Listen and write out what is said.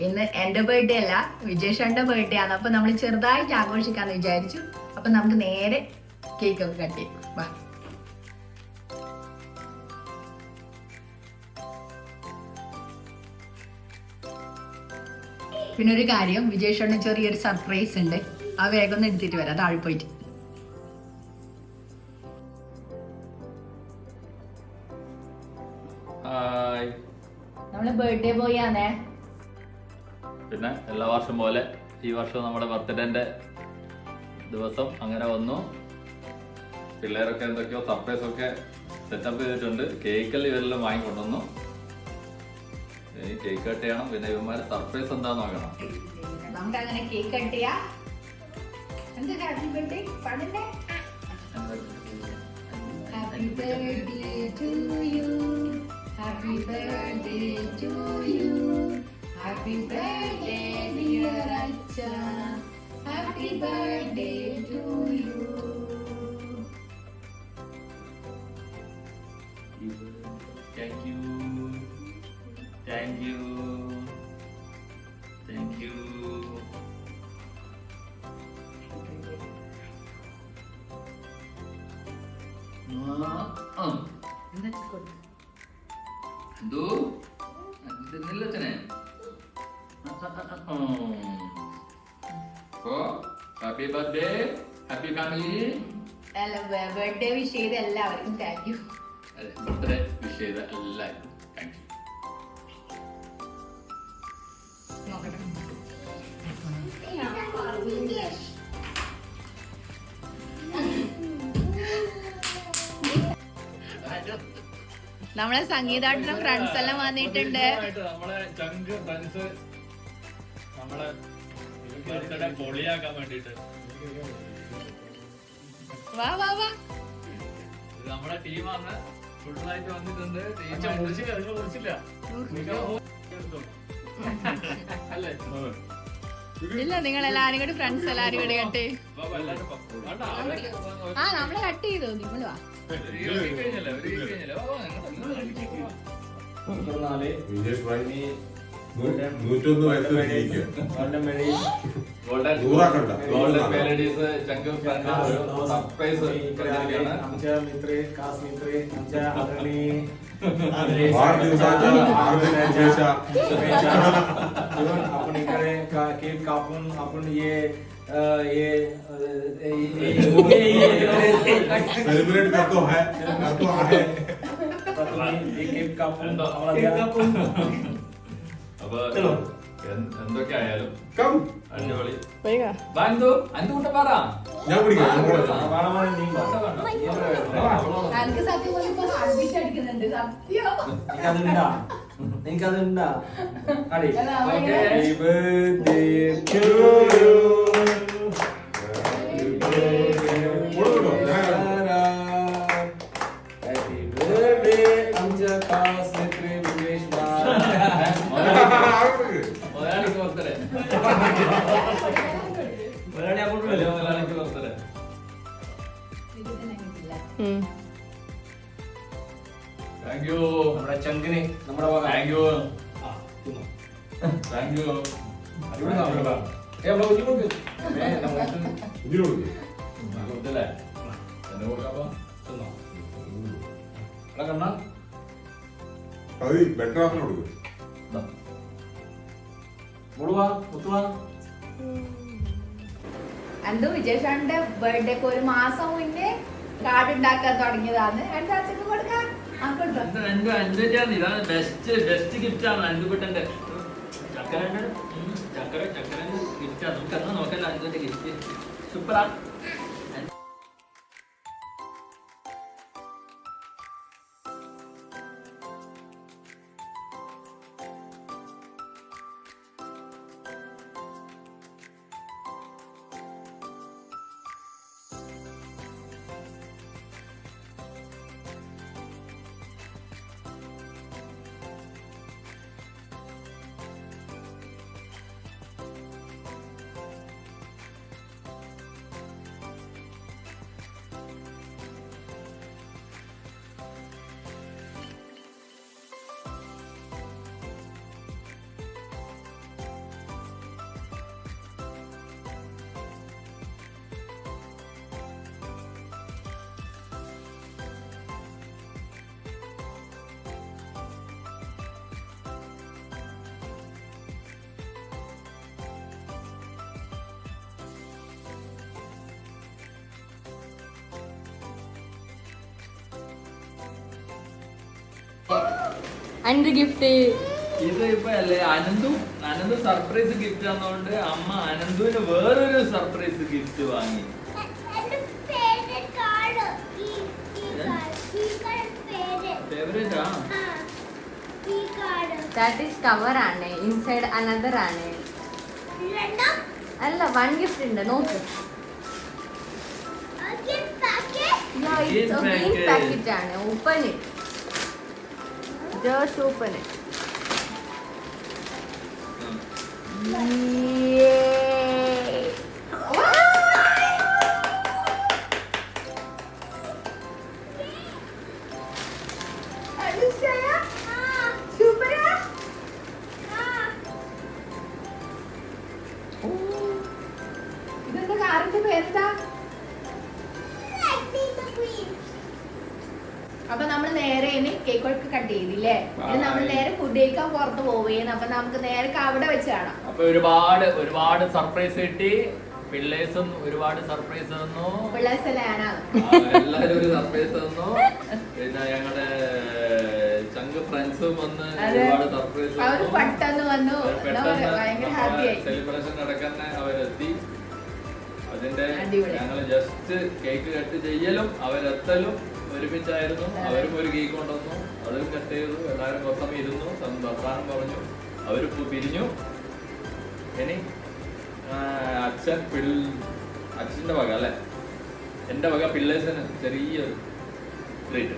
ഇന്ന് എന്റെ ബർത്ത്ഡേ അല്ല, വിജേഷന്റെ ബർത്ത്ഡേ ആണ്. അപ്പൊ നമ്മൾ ചെറുതായിട്ട് ആഘോഷിക്കാന്ന് വിചാരിച്ചു. അപ്പൊ നമുക്ക് നേരെ കേക്ക് ഒക്കെ കട്ട് ചെയ്യും. വാ. പിന്നെ ഒരു കാര്യം, വിജേഷന്റെ ചെറിയൊരു സർപ്രൈസ് ഉണ്ട്. ആ വേഗം ഒന്ന് എടുത്തിട്ട് വരാം, താഴെ പോയിട്ട്. നമ്മള് ബർത്ത്ഡേ ബോയ് ആണേ. പിന്നെ എല്ലാ വർഷം പോലെ ഈ വർഷം നമ്മുടെ ബർത്ത്ഡേന്റെ ദിവസം അങ്ങനെ വന്നു. പിള്ളേരൊക്കെ എന്തൊക്കെയോ സർപ്രൈസ് ഒക്കെ സെറ്റപ്പ് ചെയ്തിട്ടുണ്ട്. കേക്കെല്ലാം ഇവരെല്ലാം വാങ്ങിക്കൊണ്ടുവന്നു. ഇനി കേക്ക് കട്ട് ചെയ്യണം. പിന്നെ ഇവന്മാരെ സർപ്രൈസ് എന്താന്ന് നോക്കണം. നമുക്ക് അങ്ങനെ കേക്ക് കട്ട് ചെയ്യാം. ഹാപ്പി ബർത്ത്ഡേ പാടണ്ടേ? Happy birthday to you, happy birthday to you, happy birthday dear അച്ഛ, happy birthday to you. Thank you, thank you, thank you. എന്തോ തിന്നില്ലച്ചനെ. Happy birthday, happy family. Birthday wish ചെയ്ത എല്ലാവർക്കും thank you. Birthday wish ചെയ്ത എല്ലാവർക്കും thank you. നമ്മളെ സംഗീതാട്ടിന്റെ friends എല്ലാം വന്നിട്ടുണ്ട്. നമ്മളെ ചങ്ക് ഫ്രണ്ട്സ് നമ്മളെ ബർത്ത്ഡേ പൊളിയാക്കാൻ വേണ്ടിട്ട് വാ വാ വാ. ഇത് നമ്മുടെ ടീമാണ്. ഫുള്ളായിട്ട് വന്നിട്ടുണ്ട്. അല്ലേ? ഇല്ല, നിങ്ങൾ എല്ലാരും കൂടി ഫ്രണ്ട്സ് എല്ലാരും കൂടി കട്ട്. ആ നമ്മള് കട്ട് ചെയ്തു. നിങ്ങൾ വാ. गोल्डन मेलडीज चंग सरप्राइज आमच्या मित्र खास मित्र आमच्या आदरणीय आपण इकडे केक कापून आपण सेलिब्रेट करतो है केक कापून അപ്പൊ എന്തൊക്കെ ആയാലും അടിപൊളി. ഞാൻ പിടിക്കാം. എനിക്ക് സത്യം പറഞ്ഞപ്പോ ഹാർട്ട് അടിക്കുന്നുണ്ട്. സത്യം എനിക്കതുണ്ടാ അടി. Happy birthday to you. Happy birthday आमच्या खास मित्र विघ्नेश മലയാളിക്ക് ബർത്ത്ഡേ. മലയാളിക്ക് ബർത്ത്ഡേ. Thank you. നമ്മുടെ ചങ്കിന് നമ്മുടെ വക. Thank you, thank U. കൊടുത്തില്ലേ? എന്നെ കൊടുക്കാപ്പോ തിന്നോ? ഇവിടെ കണ്ണാ ബെറ്റർ ആക്കാൻ കൊടുക്കും. എന്തോ വിജേഷന്റെ ബർത്ത്ഡേക്ക് ഒരു മാസം മുന്നേ കാർഡ് ഉണ്ടാക്കാൻ തുടങ്ങിയതാണ്. രണ്ടാഴ്ചക്ക് കൊടുക്കാം. ഇതാണ് ബെസ്റ്റ് ഗിഫ്റ്റ് ആണ് അൻകുട്ടന്റെ. ചക്കര ഗിഫ്റ്റ് ആണ്. നമുക്ക് എന്നാ നോക്കല്ല അൻകുന്റെ ഗിഫ്റ്റ്. സൂപ്പറാ. അന്റെ ഗിഫ്റ്റ് ഇത് ഇപ്പൊ അല്ലേ അനന്തു സർപ്രൈസ് ഗിഫ്റ്റ് തന്നോണ്ട് അമ്മ അനന്തുവിന് വേറൊരു സർപ്രൈസ് ഗിഫ്റ്റ് വാങ്ങി. ഫേവറേറ്റാ? ദാറ്റ് ഈസ് കവർ ആണ്, ഇൻസൈഡ് അനദർ ആണ്. അല്ല, വൺ ഗിഫ്റ്റ് ഉണ്ട്, നോക്ക്. പാക്കറ്റ് ആണ്. Open it, just open it. ഇതെന്താ കാറിന്റെ പേരെന്താ? അപ്പൊ നമ്മൾ നേരെ ഇനി കേക്ക് ഒക്കെ കട്ട് ചെയ്തില്ലേ, ഇനി നമ്മൾ നേരെ ഫുഡ് കഴിക്കാൻ പുറത്ത് പോവുകയാണ്. അപ്പൊ നമുക്ക് നേരെ അവിടെ വെച്ച് കാണാം. അപ്പൊ ഒരുപാട് സർപ്രൈസ് കിട്ടി. പിള്ളേഴ്സും ഒരുപാട് സർപ്രൈസ് തന്നു. പിള്ളേഴ്സല്ലേ ഞാനാണ്. എല്ലാരും ഒരു സർപ്രൈസ് തന്നു. പിന്നെ ഞങ്ങളുടെ ചങ്ക് ഫ്രണ്ട്സും വന്ന് ഒരുപാട് സർപ്രൈസ് അവര് പെട്ടെന്ന് വന്നു, ഭയങ്കര ഹാപ്പി ആയി. സെലിബ്രേഷൻ നടക്കാൻ അവരെത്തി. അതിന്റെ അടിപൊളി. ഞങ്ങള് ജസ്റ്റ് കേക്ക് കട്ട് ചെയ്യലും അവരെത്തലും ഒരുമിച്ചായിരുന്നു. അവരും ഒരു കേക്ക് കൊണ്ടുവന്നു, അതും കട്ട് ചെയ്തു. എല്ലാവരും കുറച്ച് ഇരുന്നു, വർത്താനം പറഞ്ഞു. അവര് പിരിഞ്ഞു. ഇനി അച്ഛന്റെ വക അല്ലെ, എന്റെ വക പിള്ളേഴ്സിന് ചെറിയൊരു ട്രീറ്റ്.